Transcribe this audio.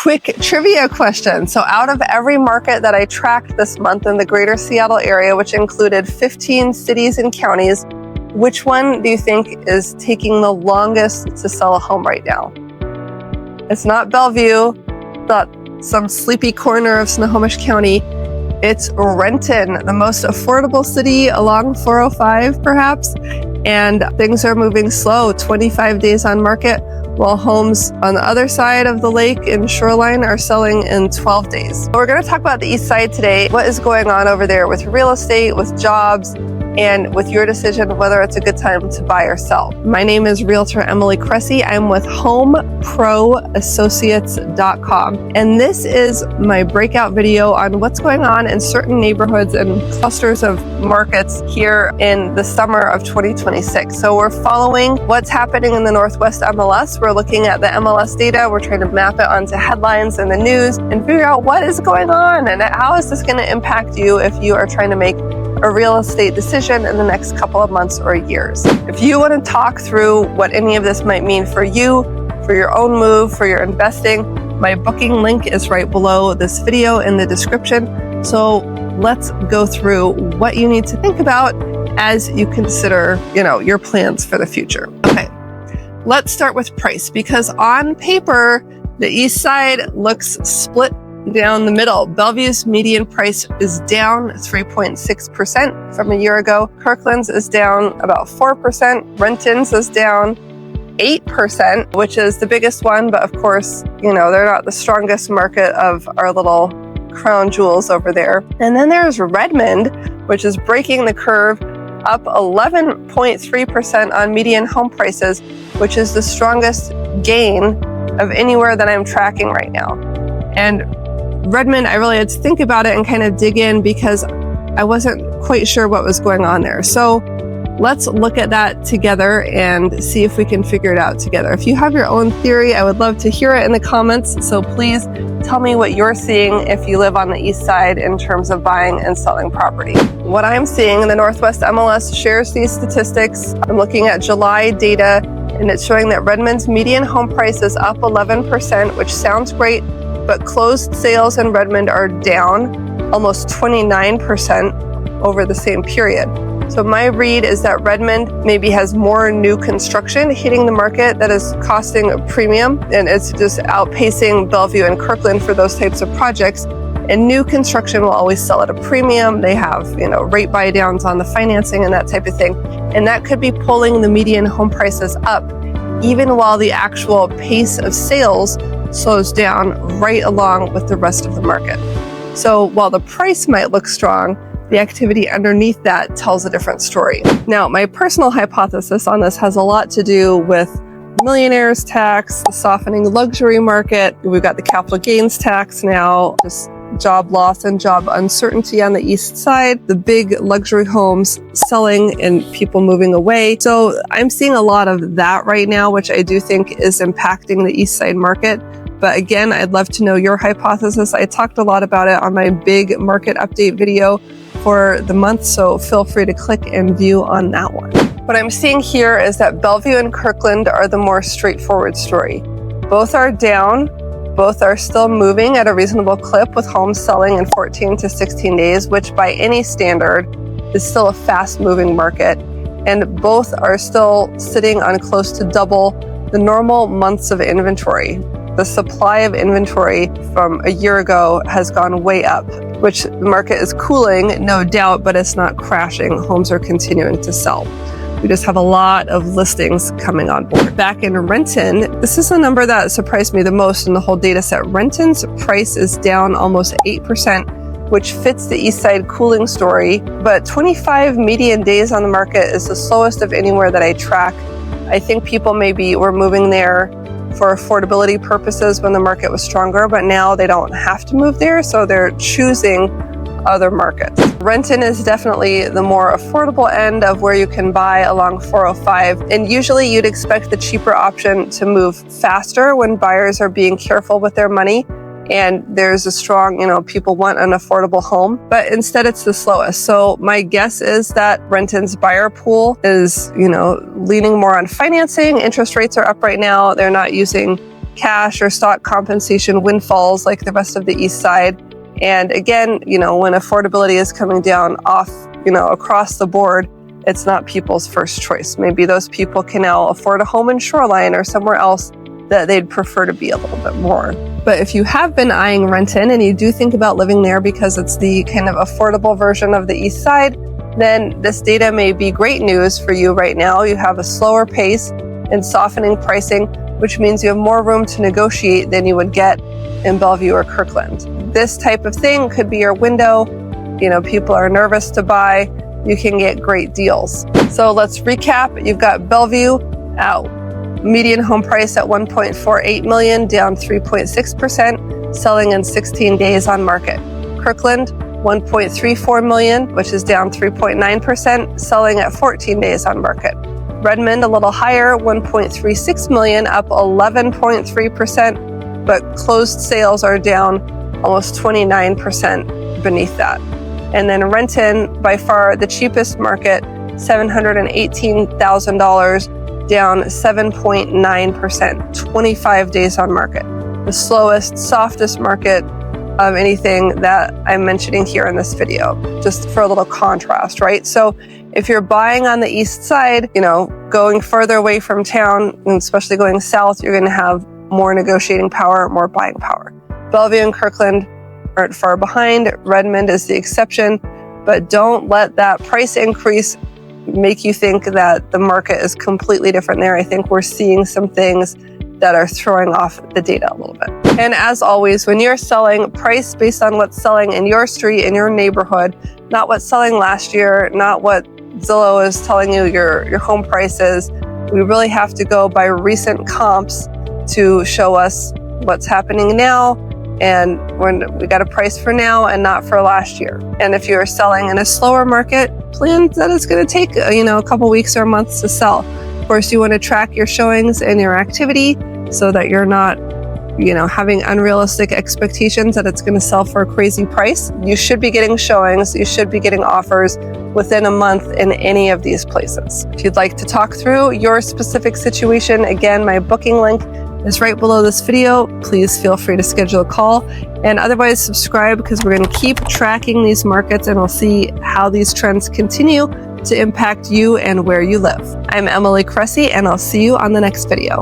Quick trivia question. So out of every market that I tracked this month in the greater Seattle area, which included 15 cities and counties, which one do you think is taking the longest to sell a home right now? It's not Bellevue, not some sleepy corner of Snohomish County. It's Renton, the most affordable city along 405 perhaps, and things are moving slow, 25 days on market, while homes on the other side of the lake in Shoreline are selling in 12 days. We're going to talk about the East Side today, what is going on over there with real estate, with jobs, and with your decision whether it's a good time to buy or sell. My name is Realtor Emily Cressey. I'm with HomeProAssociates.com. And this is my breakout video on what's going on in certain neighborhoods and clusters of markets here in the summer of 2026. So we're following what's happening in the Northwest MLS. We're looking at the MLS data. We're trying to map it onto headlines in the news and figure out what is going on and how is this going to impact you if you are trying to make a real estate decision in the next couple of months or years. If you want to talk through what any of this might mean for you, for your own move, for your investing, my booking link is right below this video in the description. So let's go through what you need to think about as you consider, your plans for the future. Okay, let's start with price, because on paper, the East Side looks split down the middle. Bellevue's median price is down 3.6% from a year ago. Kirkland's is down about 4%. Renton's is down 8%, which is the biggest one. But of course, they're not the strongest market of our little crown jewels over there. And then there's Redmond, which is breaking the curve, up 11.3% on median home prices, which is the strongest gain of anywhere that I'm tracking right now. And Redmond, I really had to think about it and kind of dig in because I wasn't quite sure what was going on there. So let's look at that together and see if we can figure it out together. If you have your own theory, I would love to hear it in the comments. So please tell me what you're seeing if you live on the East Side in terms of buying and selling property. What I'm seeing, the Northwest MLS shares these statistics. I'm looking at July data, and it's showing that Redmond's median home price is up 11%, which sounds great, but closed sales in Redmond are down almost 29% over the same period. So my read is that Redmond maybe has more new construction hitting the market that is costing a premium, and it's just outpacing Bellevue and Kirkland for those types of projects. And new construction will always sell at a premium. They have, rate buy downs on the financing and that type of thing. And that could be pulling the median home prices up, even while the actual pace of sales slows down right along with the rest of the market. So while the price might look strong, the activity underneath that tells a different story. Now, my personal hypothesis on this has a lot to do with millionaires tax, the softening luxury market. We've got the capital gains tax now, just job loss and job uncertainty on the East Side, the big luxury homes selling and people moving away. So I'm seeing a lot of that right now, which I do think is impacting the East Side market. But again, I'd love to know your hypothesis. I talked a lot about it on my big market update video for the month, so feel free to click and view on that one. What I'm seeing here is that Bellevue and Kirkland are the more straightforward story. Both are down, both are still moving at a reasonable clip with homes selling in 14 to 16 days, which by any standard is still a fast moving market. And both are still sitting on close to double the normal months of inventory. The supply of inventory from a year ago has gone way up, which the market is cooling, no doubt, but it's not crashing. Homes are continuing to sell. We just have a lot of listings coming on board. Back in Renton, this is the number that surprised me the most in the whole data set. Renton's price is down almost 8%, which fits the East Side cooling story, but 25 median days on the market is the slowest of anywhere that I track. I think people maybe were moving there for affordability purposes when the market was stronger, but now they don't have to move there, so they're choosing other markets. Renton is definitely the more affordable end of where you can buy along 405, and usually you'd expect the cheaper option to move faster when buyers are being careful with their money and there's a strong, people want an affordable home, but instead it's the slowest. So my guess is that Renton's buyer pool is, leaning more on financing. Interest rates are up right now. They're not using cash or stock compensation windfalls like the rest of the East Side. And again, when affordability is coming down off, across the board, it's not people's first choice. Maybe those people can now afford a home in Shoreline or somewhere else that they'd prefer to be a little bit more. But if you have been eyeing Renton and you do think about living there because it's the kind of affordable version of the East Side, then this data may be great news for you right now. You have a slower pace and softening pricing, which means you have more room to negotiate than you would get in Bellevue or Kirkland. This type of thing could be your window. People are nervous to buy. You can get great deals. So let's recap. You've got Bellevue out. Median home price at $1.48 million, down 3.6%, selling in 16 days on market. Kirkland, $1.34 million, which is down 3.9%, selling at 14 days on market. Redmond, a little higher, $1.36 million, up 11.3%, but closed sales are down almost 29% beneath that. And then Renton, by far the cheapest market, $718,000, down 7.9%, 25 days on market. The slowest, softest market of anything that I'm mentioning here in this video, just for a little contrast, right? So if you're buying on the East Side, going further away from town, and especially going south, you're going to have more negotiating power, more buying power. Bellevue and Kirkland aren't far behind. Redmond is the exception, but don't let that price increase make you think that the market is completely different there. I think we're seeing some things that are throwing off the data a little bit. And as always, when you're selling, price based on what's selling in your street, in your neighborhood, not what's selling last year, not what Zillow is telling you your home price is. We really have to go by recent comps to show us what's happening now, and when we got a price for now and not for last year. And if you're selling in a slower market, plan that it's going to take a couple weeks or months to sell. Of course, you want to track your showings and your activity so that you're not having unrealistic expectations that it's going to sell for a crazy price. You should be getting showings, you should be getting offers within a month in any of these places. If you'd like to talk through your specific situation, again, my booking link is right below this video. Please feel free to schedule a call, and otherwise subscribe, because we're going to keep tracking these markets and we'll see how these trends continue to impact you and where you live. I'm Emily Cressey, and I'll see you on the next video.